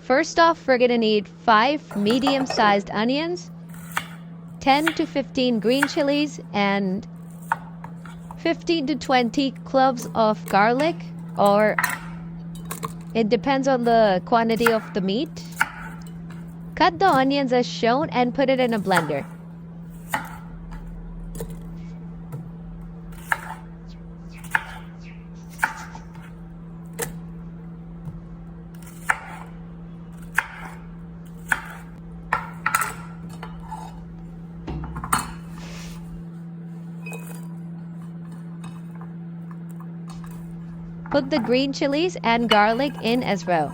First off, we're gonna need 5 medium-sized onions, 10 to 15 green chilies, and 15 to 20 cloves of garlic, or it depends on the quantity of the meat. Cut the onions as shown and put it in a blender. Put the green chilies and garlic in as well.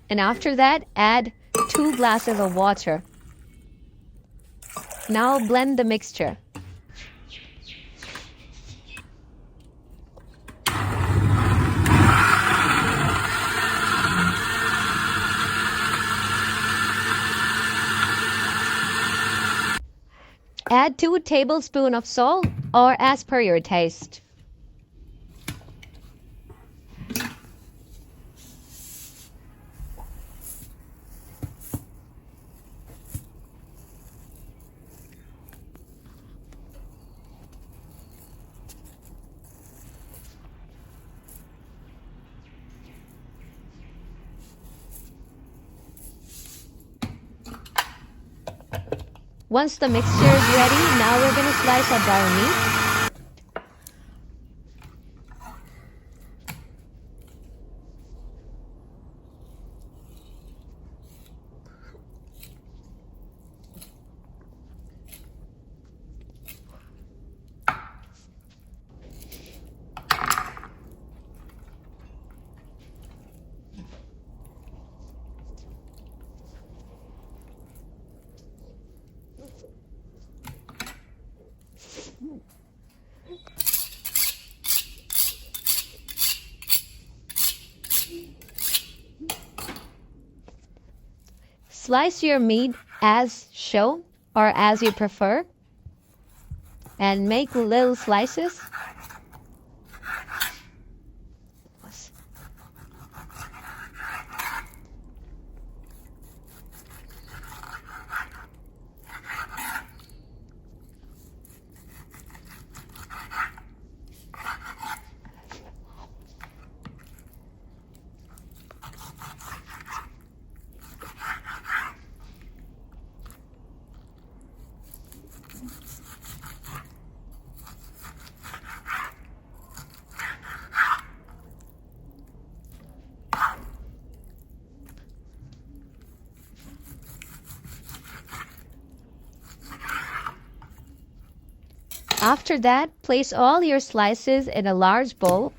And after that, add 2 glasses of water. Now blend the mixture. Add 2 tablespoons of salt, or as per your taste. Once the mixture is ready, now we're going to slice up our meat. Slice your meat as shown, or as you prefer, and make little slices. After that, place all your slices in a large bowl.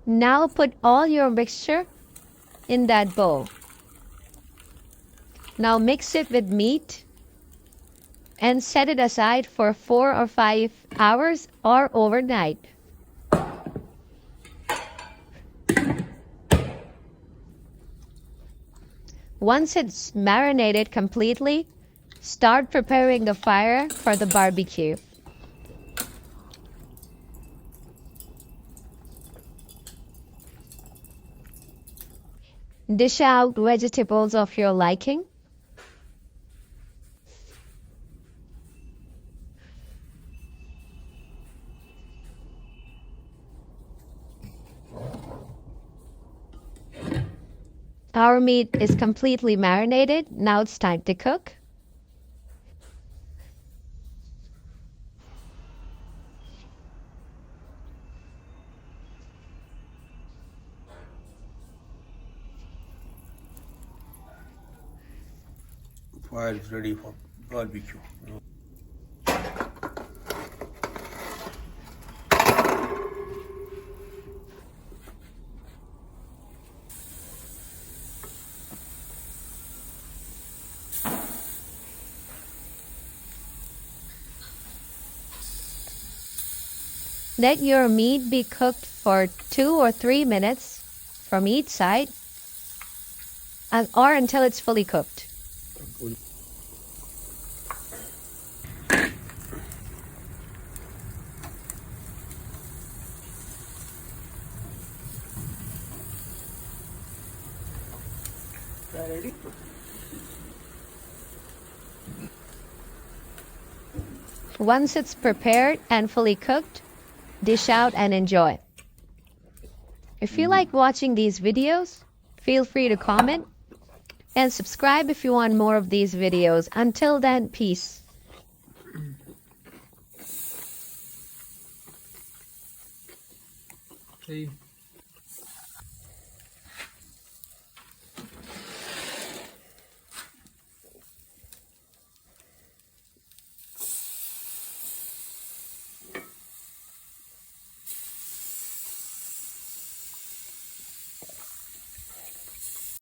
Now put all your mixture in that bowl. Now mix it with meat and set it aside for 4 or 5 hours or overnight. Once it's marinated completely, start preparing the fire for the barbecue. Dish out vegetables of your liking. Our meat is completely marinated. Now it's time to cook. Fire is ready for barbecue. Let your meat be cooked for 2 or 3 minutes from each side, or until it's fully cooked. Ready? Once it's prepared and fully cooked, dish out and enjoy. If you like watching these videos, feel free to comment and subscribe if you want more of these videos. Until then, peace. See?